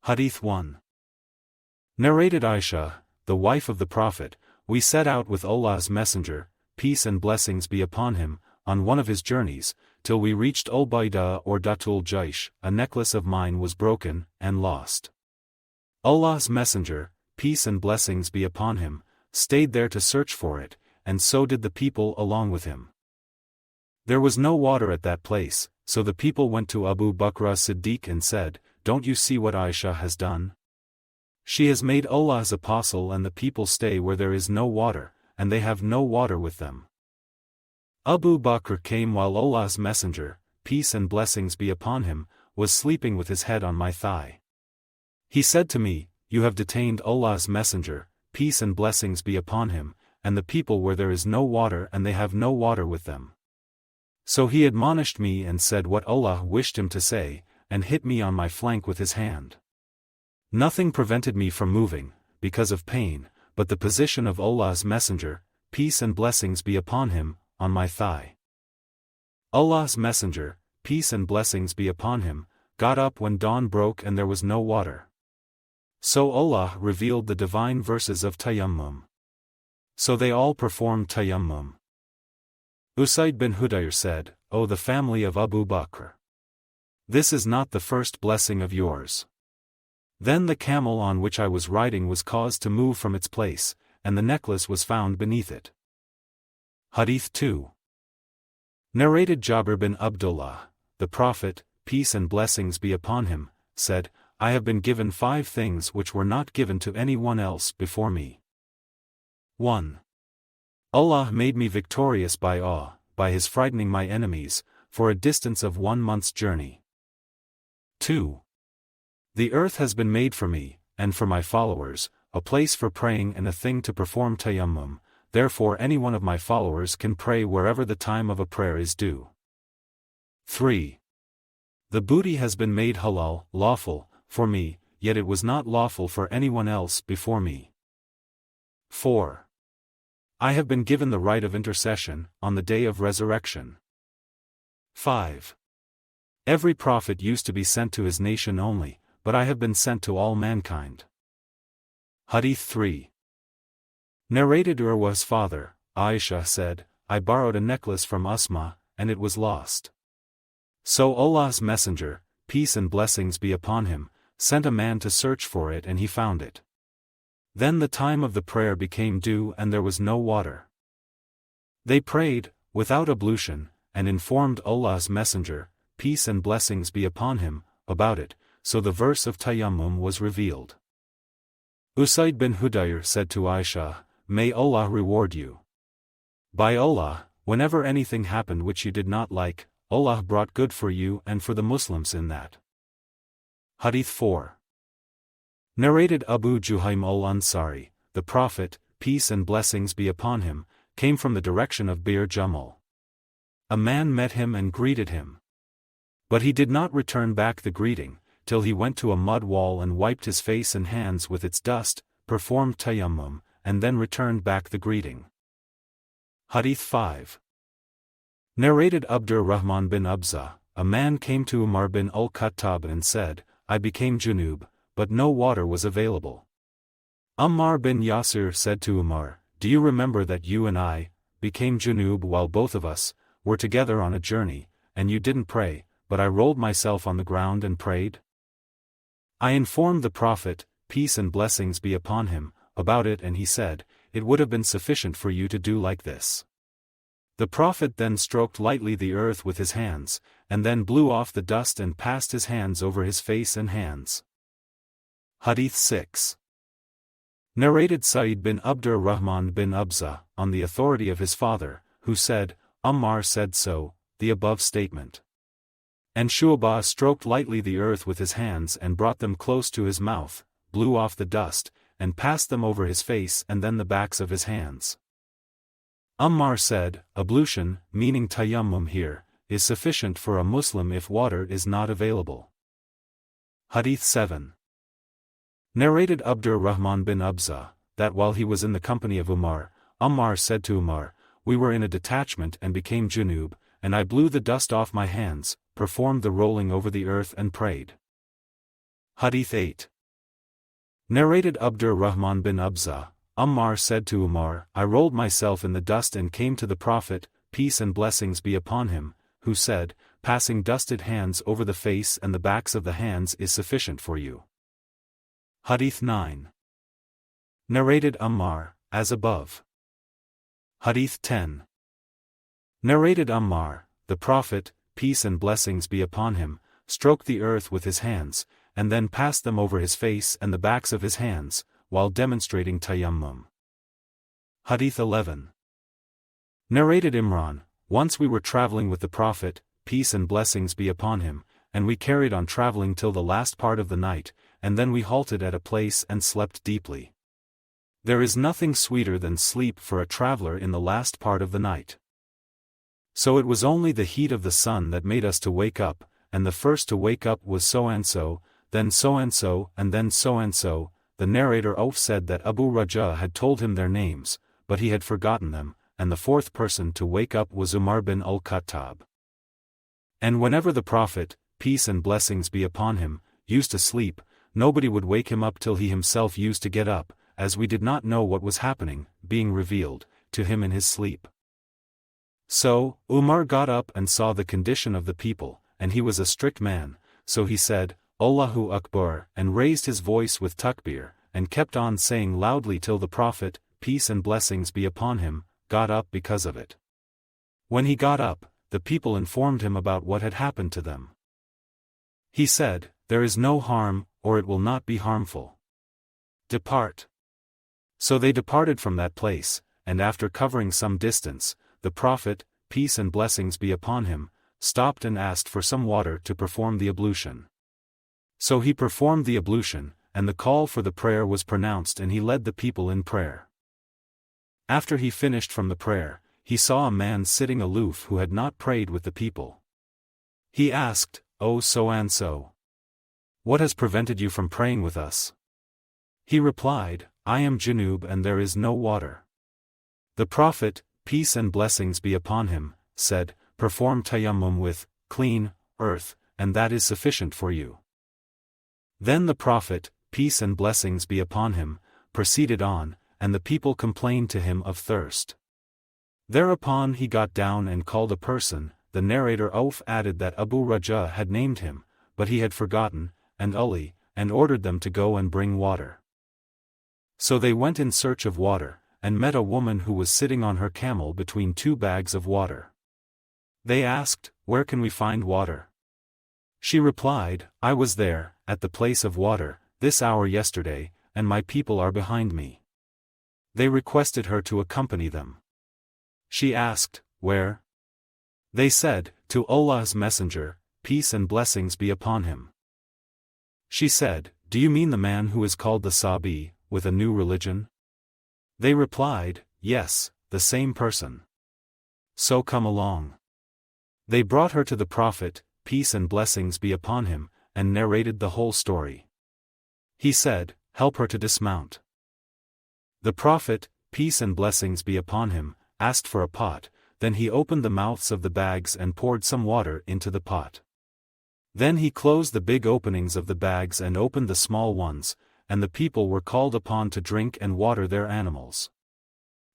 Hadīth 1. Narrated Aisha, the wife of the Prophet, we set out with Allah's Messenger, peace and blessings be upon him, on one of his journeys, till we reached Al-Bayda or Datul Jaish. A necklace of mine was broken, and lost. Allah's Messenger, peace and blessings be upon him, stayed there to search for it, and so did the people along with him. There was no water at that place, so the people went to Abu Bakr as-Siddiq and said, "Don't you see what Aisha has done? She has made Allah's apostle and the people stay where there is no water, and they have no water with them." Abu Bakr came while Allah's Messenger, peace and blessings be upon him, was sleeping with his head on my thigh. He said to me, "You have detained Allah's Messenger, peace and blessings be upon him, and the people where there is no water and they have no water with them." So he admonished me and said what Allah wished him to say, and hit me on my flank with his hand. Nothing prevented me from moving, because of pain, but the position of Allah's Messenger, peace and blessings be upon him, on my thigh. Allah's Messenger, peace and blessings be upon him, got up when dawn broke and there was no water. So Allah revealed the divine verses of Tayammum. So they all performed Tayammum. Usayd bin Hudayr said, "O the family of Abu Bakr! This is not the first blessing of yours." Then the camel on which I was riding was caused to move from its place, and the necklace was found beneath it. Hadīth 2. Narrated Jabir bin Abdullāh, the Prophet, peace and blessings be upon him, said, "I have been given 5 things which were not given to anyone else before me. 1. Allah made me victorious by awe, by his frightening my enemies, for a distance of 1 month's journey. 2. The earth has been made for me, and for my followers, a place for praying and a thing to perform tayammum, therefore any one of my followers can pray wherever the time of a prayer is due. 3. The booty has been made halal, lawful, for me, yet it was not lawful for anyone else before me. 4. I have been given the right of intercession, on the day of resurrection. 5. Every prophet used to be sent to his nation only, but I have been sent to all mankind." Hadīth 3. Narrated Urwa's father, Aisha said, "I borrowed a necklace from Ismā, and it was lost. So Allah's Messenger, peace and blessings be upon him, sent a man to search for it and he found it. Then the time of the prayer became due and there was no water. They prayed, without ablution, and informed Allah's Messenger, peace and blessings be upon him, about it, so the verse of Tayammum was revealed. Usayd bin Hudayr said to Aisha, "May Allah reward you. By Allah, whenever anything happened which you did not like, Allah brought good for you and for the Muslims in that." Hadīth 4. Narrated Abu Juhaym al-Ansari, the Prophet, peace and blessings be upon him, came from the direction of Bir Jamal. A man met him and greeted him. But he did not return back the greeting, till he went to a mud wall and wiped his face and hands with its dust, performed tayammum, and then returned back the greeting. Hadīth 5. Narrated Abdurrahman bin Abza, a man came to Umar bin al-Khattab and said, "I became Junub, but no water was available." Ammar bin Yasir said to Umar, "Do you remember that you and I became Junub while both of us were together on a journey, and you didn't pray, but I rolled myself on the ground and prayed?" I informed the Prophet, peace and blessings be upon him, about it and he said, "It would have been sufficient for you to do like this." The Prophet then stroked lightly the earth with his hands, and then blew off the dust and passed his hands over his face and hands. Hadīth 6. Narrated Sa'id bin Abdurrahman bin Abza, on the authority of his father, who said, Ammar said so, the above statement. And Shu'bah stroked lightly the earth with his hands and brought them close to his mouth, blew off the dust, and passed them over his face and then the backs of his hands. Ammar said, ablution, meaning tayammum here, is sufficient for a Muslim if water is not available. Hadīth 7. Narrated Abdurrahman bin Abza, that while he was in the company of Umar, Ammar said to Umar, "We were in a detachment and became Junub, and I blew the dust off my hands, performed the rolling over the earth and prayed." Hadīth 8. Narrated Abdurrahman bin Abza, Ammar said to Umar, I rolled myself in the dust and came to the Prophet, peace and blessings be upon him, who said, passing dusted hands over the face and the backs of the hands is sufficient for you. Hadīth 9. Narrated Ammar, as above. Hadīth 10. Narrated Ammar, the Prophet, peace and blessings be upon him, stroked the earth with his hands, and then passed them over his face and the backs of his hands, while demonstrating Tayammum. Hadīth 11. Narrated Imran, once we were traveling with the Prophet, peace and blessings be upon him, and we carried on traveling till the last part of the night, and then we halted at a place and slept deeply. There is nothing sweeter than sleep for a traveler in the last part of the night. So it was only the heat of the sun that made us to wake up, and the first to wake up was so-and-so, then so-and-so, and then so-and-so. The narrator said that Abu Raja had told him their names, but he had forgotten them, and the fourth person to wake up was Umar bin al-Khattab. And whenever the Prophet, peace and blessings be upon him, used to sleep, nobody would wake him up till he himself used to get up, as we did not know what was happening, being revealed to him in his sleep. So, Umar got up and saw the condition of the people, and he was a strict man, so he said, Allahu Akbar, and raised his voice with takbir, and kept on saying loudly till the Prophet, peace and blessings be upon him, got up because of it. When he got up, the people informed him about what had happened to them. He said, there is no harm, or it will not be harmful. Depart. So they departed from that place, and after covering some distance, the Prophet, peace and blessings be upon him, stopped and asked for some water to perform the ablution. So he performed the ablution, and the call for the prayer was pronounced and he led the people in prayer. After he finished from the prayer, he saw a man sitting aloof who had not prayed with the people. He asked, O so-and-so, what has prevented you from praying with us? He replied, I am Junub and there is no water. The Prophet, peace and blessings be upon him, said, perform tayammum with clean earth, and that is sufficient for you. Then the Prophet, peace and blessings be upon him, proceeded on, and the people complained to him of thirst. Thereupon he got down and called a person. The narrator added that Abu Raja had named him, but he had forgotten, and Ali, and ordered them to go and bring water. So they went in search of water, and met a woman who was sitting on her camel between two bags of water. They asked, where can we find water? She replied, I was there, at the place of water, this hour yesterday, and my people are behind me. They requested her to accompany them. She asked, where? They said, to Allah's Messenger, peace and blessings be upon him. She said, do you mean the man who is called the Sabi, with a new religion? They replied, yes, the same person. So come along. They brought her to the Prophet, peace and blessings be upon him, and narrated the whole story. He said, help her to dismount. The Prophet, peace and blessings be upon him, asked for a pot, then he opened the mouths of the bags and poured some water into the pot. Then he closed the big openings of the bags and opened the small ones, and the people were called upon to drink and water their animals.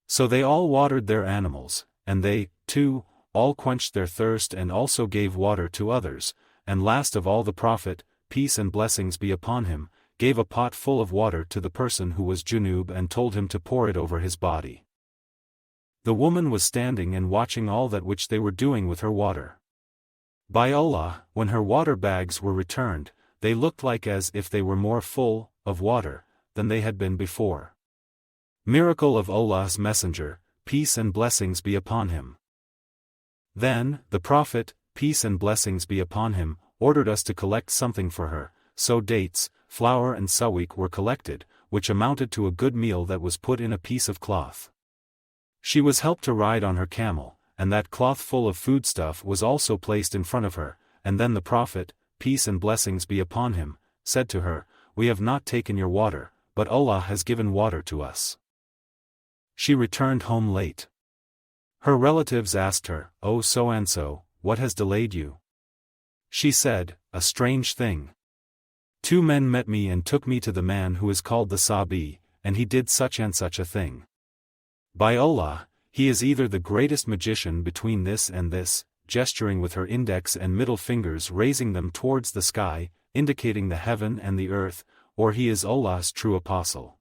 So they all watered their animals, and they, too, all quenched their thirst and also gave water to others, and last of all the Prophet, peace and blessings be upon him, gave a pot full of water to the person who was Junub and told him to pour it over his body. The woman was standing and watching all that which they were doing with her water. By Allah, when her water bags were returned, they looked like as if they were more full of water than they had been before. Miracle of Allah's Messenger, peace and blessings be upon him. Then, the Prophet, peace and blessings be upon him, ordered us to collect something for her, so dates, flour and sawiq were collected, which amounted to a good meal that was put in a piece of cloth. She was helped to ride on her camel, and that cloth full of foodstuff was also placed in front of her, and then the Prophet, peace and blessings be upon him, said to her, we have not taken your water, but Allah has given water to us. She returned home late. Her relatives asked her, O so-and-so, what has delayed you? She said, a strange thing. 2 men met me and took me to the man who is called the Sabi, and he did such and such a thing. By Allah, he is either the greatest magician between this and this, gesturing with her index and middle fingers raising them towards the sky, indicating the heaven and the earth, or he is Allah's true apostle.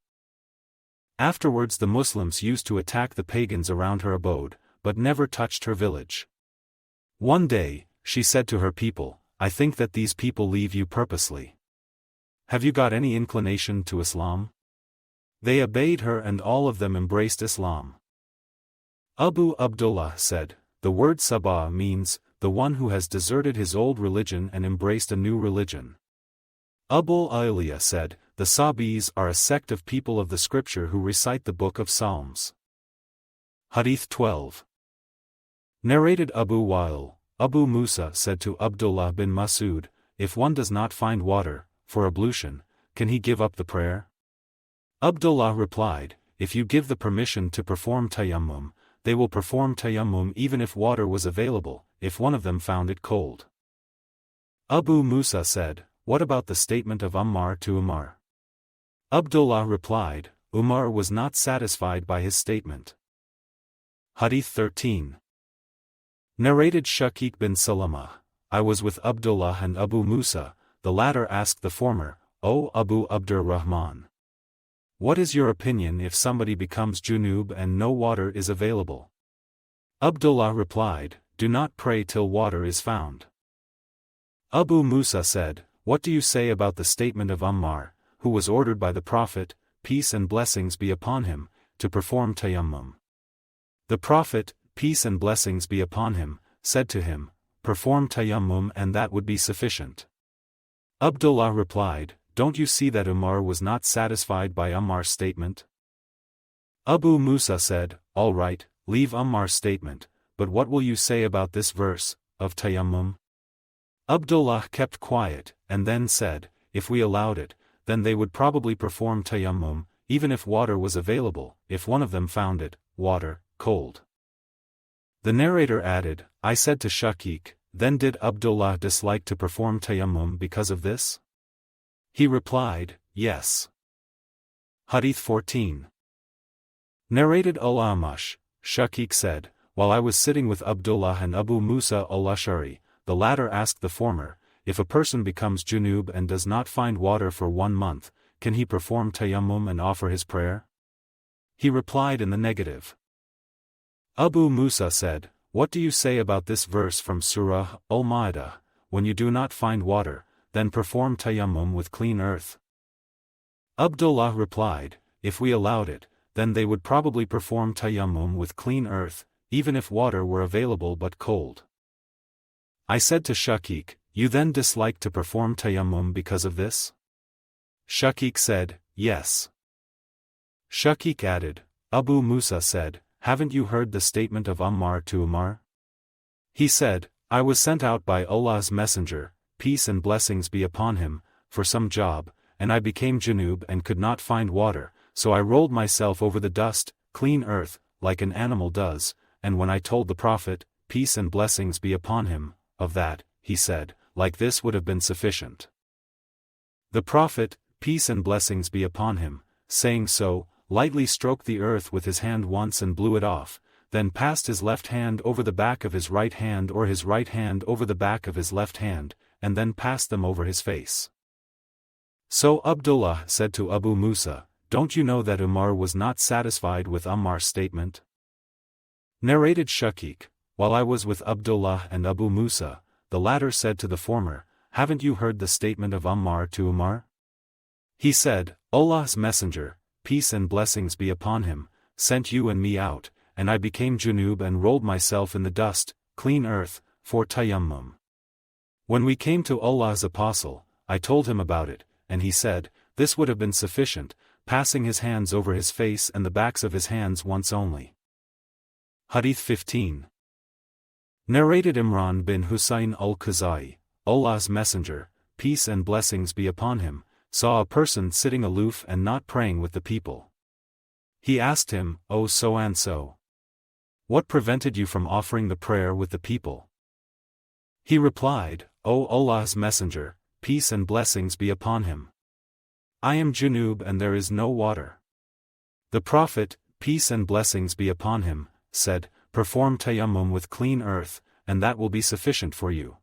Afterwards the Muslims used to attack the pagans around her abode, but never touched her village. One day, she said to her people, I think that these people leave you purposely. Have you got any inclination to Islam? They obeyed her and all of them embraced Islam. Abu Abdullāh said, the word Sabah means, the one who has deserted his old religion and embraced a new religion. Abu Aliya said, the Sabis are a sect of people of the scripture who recite the book of Psalms. Hadīth 12. Narrated Abu Wa'il, Abu Musa said to Abdullāh bin Mas'ud, if one does not find water, for ablution, can he give up the prayer? Abdullāh replied, if you give the permission to perform tayammum, they will perform tayammum even if water was available, if one of them found it cold. Abu Musa said, what about the statement of Ammar to Umar? Abdullāh replied, Umar was not satisfied by his statement. Hadīth 13. Narrated Ṣaḥīḥ bin Salamah, I was with Abdullāh and Abu Musa, the latter asked the former, O Abu Abdurrahman, what is your opinion if somebody becomes Junub and no water is available? Abdullāh replied, do not pray till water is found. Abu Musa said, what do you say about the statement of Ammar, who was ordered by the Prophet, peace and blessings be upon him, to perform tayammum? The Prophet, peace and blessings be upon him, said to him, perform tayammum and that would be sufficient. Abdullāh replied, don't you see that Umar was not satisfied by Ammar's statement? Abu Musa said, all right, leave Ammar's statement, but what will you say about this verse, of tayammum? Abdullāh kept quiet, and then said, if we allowed it, then they would probably perform tayammum, even if water was available, if one of them found it, water, cold. The narrator added, I said to Ṣaḥīḥ, then did Abdullāh dislike to perform tayammum because of this? He replied, yes. Hadīth 14. Narrated Al-Amash, Ṣaḥīḥ said, while I was sitting with Abdullāh and Abu Musa al-Ash'ari, the latter asked the former, if a person becomes Junub and does not find water for 1 month, can he perform tayammum and offer his prayer? He replied in the negative. Abu Musa said, what do you say about this verse from Surah Al-Ma'idah, when you do not find water, then perform tayammum with clean earth? Abdullāh replied, if we allowed it, then they would probably perform tayammum with clean earth, even if water were available but cold. I said to Ṣaḥīḥ, you then dislike to perform tayammum because of this? Ṣaḥīḥ said, yes. Ṣaḥīḥ added, Abu Musa said, haven't you heard the statement of Ammar to Umar? He said, I was sent out by Allah's messenger, peace and blessings be upon him, for some job, and I became Junub and could not find water, so I rolled myself over the dust, clean earth, like an animal does, and when I told the Prophet, peace and blessings be upon him, of that, he said, like this would have been sufficient. The Prophet, peace and blessings be upon him, saying so, lightly stroked the earth with his hand once and blew it off, then passed his left hand over the back of his right hand or his right hand over the back of his left hand, and then passed them over his face. So Abdullāh said to Abu Musa, don't you know that Umar was not satisfied with Ammar's statement? Narrated Ṣaḥīḥ, while I was with Abdullāh and Abu Musa, the latter said to the former, haven't you heard the statement of Ammar to Umar? He said, Allah's messenger, peace and blessings be upon him, sent you and me out, and I became Junub and rolled myself in the dust, clean earth, for tayammum. When we came to Allah's apostle, I told him about it, and he said, this would have been sufficient, passing his hands over his face and the backs of his hands once only. Hadīth 15. Narrated Imran bin Husayn al-Khuzai, Allah's messenger, peace and blessings be upon him, saw a person sitting aloof and not praying with the people. He asked him, O so-and-so, what prevented you from offering the prayer with the people? He replied, O Allah's messenger, peace and blessings be upon him. I am Junub and there is no water. The Prophet, peace and blessings be upon him, said, perform tayammum with clean earth, and that will be sufficient for you.